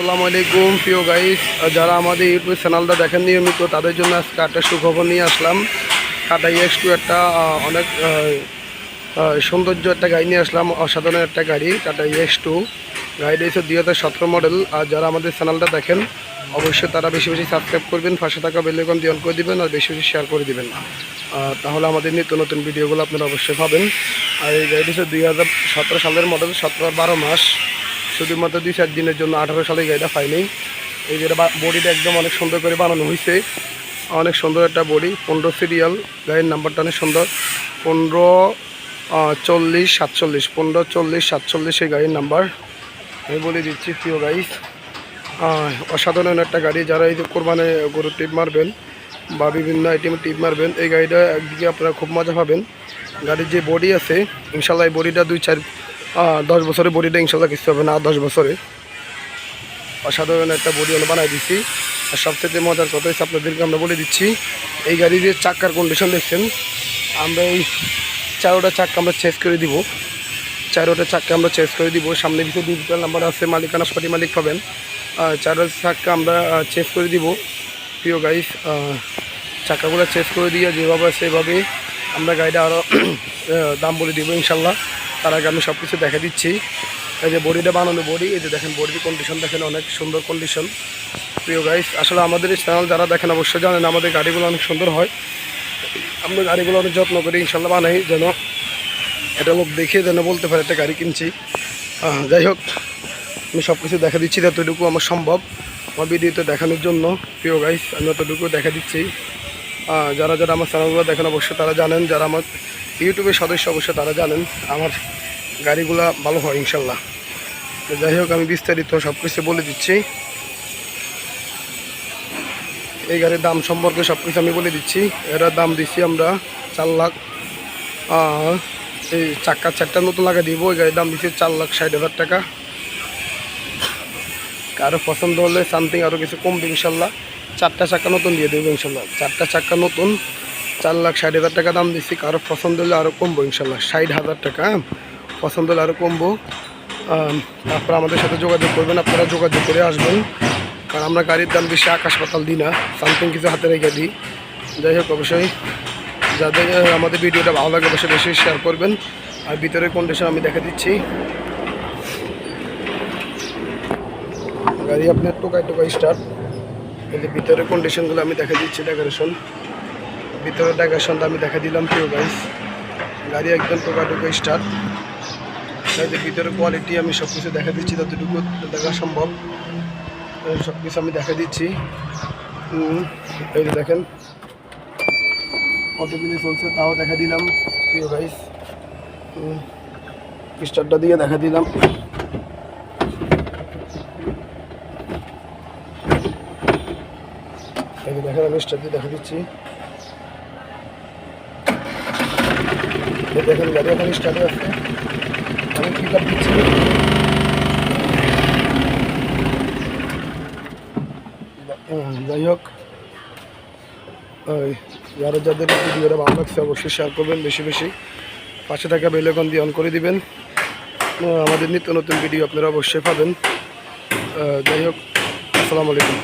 আসসালামু আলাইকুম প্রিয় গাইস, যারা আমাদের ইউটিউব চ্যানেলটা দেখেন নিয়মিত তাদের জন্য আজকে একটা সুখবর নিয়ে আসলাম। টাটা EX2 একটা অনেক সৌন্দর্য একটা গাড়ি নিয়ে আসলাম, অসাধারণ একটা গাড়ি টাটা EX2। গাড়িটা হচ্ছে 2017 মডেল। আর যারা আমাদের চ্যানেলটা দেখেন অবশ্যই তারা বেশি বেশি সাবস্ক্রাইব করবেন, পাশে থাকা বেল আইকন দিয়ে অন করে দিবেন আর বেশি বেশি শেয়ার করে দিবেন, তাহলে আমাদের নিত্য নতুন ভিডিওগুলো আপনারা অবশ্যই পাবেন। আর এই গাড়িটি হচ্ছে 2017 সালের মডেল, 17-12 মাস, শুধুমাত্র 2-4 দিনের জন্য 18 সালে গাড়িটা পাইনি। এই যেটা বডিটা একদম অনেক সুন্দর করে বানানো হয়েছে, অনেক সুন্দর একটা বডি। 15 সিরিয়াল, গাড়ির নাম্বারটা অনেক সুন্দর, 154047, 154047 এই গাড়ির নাম্বার। আমি বলে দিচ্ছি প্রিয় গাইস, অসাধারণ একটা গাড়ি। যারা এই যে কোরবানে গরু টিপ মারবেন বা বিভিন্ন আইটেমে টিপ মারবেন, এই গাড়িটা একদিকে আপনারা খুব মজা পাবেন। গাড়ির যে বডি আছে ইনশাল্লাহ, এই বডিটা 2-4-10 বছরের বডিটা ইনশাল্লাহ কিছু হবে না, 10 বছরে। অসাধারণ একটা বডি আমরা বানাই দিচ্ছি। আর সবথেকে মজার কথা হচ্ছে আপনাদেরকে আমরা বলে দিচ্ছি, এই গাড়ির যে চাক্কার কন্ডিশন দেখছেন, আমরা এই 4টা চাক্কা আমরা চেঞ্জ করে দিব, 4টা চাক্কা আমরা চেঞ্জ করে দিব। সামনে কিছু ডিজিটাল নাম্বার আছে, মালিকানা সঠিক মালিক পাবেন। 4টা চাক্কা আমরা চেঞ্জ করে দিব প্রিয় গাইস। চাক্কাগুলো চেঞ্জ করে দিয়ে যেভাবে সেভাবে আমরা গাড়িটা আরও দাম বলে দিব ইনশাল্লাহ। তার আগে আমি সব কিছু দেখা দিচ্ছি। এই যে বডিটা বানানো বডি, এই যে দেখেন বডির কন্ডিশন দেখেন, অনেক সুন্দর কন্ডিশন প্রিয় গাইস। আসলে আমাদের এই চ্যানেল যারা দেখেন অবশ্যই জানেন আমাদের গাড়িগুলো অনেক সুন্দর হয়। আমরা গাড়িগুলো অনেক যত্ন করি ইনশাল্লাহ বানাই, যেন এটা লোক দেখে যেন বলতে পারে একটা গাড়ি কিনছি। যাই হোক, আমি সব কিছু দেখা দিচ্ছি যতটুকু আমার সম্ভব আমার ভিডিওতে দেখানোর জন্য প্রিয় গাইস, আমি অতটুকু দেখা দিচ্ছি। যারা যারা আমার চ্যানেলগুলো দেখেন অবশ্যই তারা জানেন, যারা আমার ইউটিউবের সদস্য অবশ্যই তারা জানেন আমার গাড়িগুলো ভালো হয় ইনশাল্লাহ। তো যাই হোক, আমি বিস্তারিত সব কিছু বলে দিচ্ছি। এই গাড়ির দাম সম্পর্কে সব কিছু আমি বলে দিচ্ছি। এটার দাম দিচ্ছি আমরা 4 লাখ। এই চাক্কা 4টা নতুন লাগা দিব, এই গাড়ির দাম দিচ্ছি 4,60,000 টাকা। কারো পছন্দ হলে সামথিং আরও কিছু কমবে ইনশাল্লাহ। 4টা চাক্কা নতুন দিয়ে দেবো ইনশাল্লাহ, 4টা চাক্কা নতুন 4,60,000 টাকা দাম দিচ্ছি। কারো পছন্দ হলে আরও কমবো ইনশাল্লাহ, 60,000 টাকা। পছন্দ হলে আরও কমবো। তারপর আমাদের সাথে যোগাযোগ করবেন, আপনারা যোগাযোগ করে আসবেন, কারণ আমরা গাড়ির দাম বেশি আকাশ পাতাল দিই না, সামথিং কিছু হাতে রেখে দিই। যাই হোক, অবশ্যই যাদের আমাদের ভিডিওটা ভালো লাগে অবশ্যই বেশি শেয়ার করবেন। আর ভিতরের কন্ডিশন আমি দেখা দিচ্ছি। গাড়ি আপনার টোকায় স্টার্ট। এই যে ভিতরের কন্ডিশনগুলো আমি দেখা দিচ্ছি, ডেকোরেশন, ভিতরের ডেকোরেশনটা আমি দেখা দিলাম প্রিয় গাইস। গাড়ি একদম টোকায় স্টার্ট। এই যে ভিতরের কোয়ালিটি আমি সব কিছু দেখা দিচ্ছি যতটুকু দেখা সম্ভব, সব কিছু আমি দেখা দিচ্ছি। এই যে দেখেন কত কিছু চলছে তাও দেখা দিলাম প্রিয় গাইস। স্টার্টটা দিয়ে দেখা দিলাম। এই যে দেখেন আমি স্টার্ট দিয়ে দেখা দিচ্ছি। দেখেন গাড়ি এখন স্টার্টে আছে, আমি পিক আপ দিচ্ছি। যাই হোক, যারা যাদের ভিডিওটা ভালো লাগছে অবশ্যই শেয়ার করবেন বেশি বেশি, পাশে থাকা বেল আইকন দিয়ে অন করে দিবেন, আমাদের নিত্য নতুন ভিডিও আপনারা অবশ্যই পাবেন। যাই হোক, আসসালামু আলাইকুম।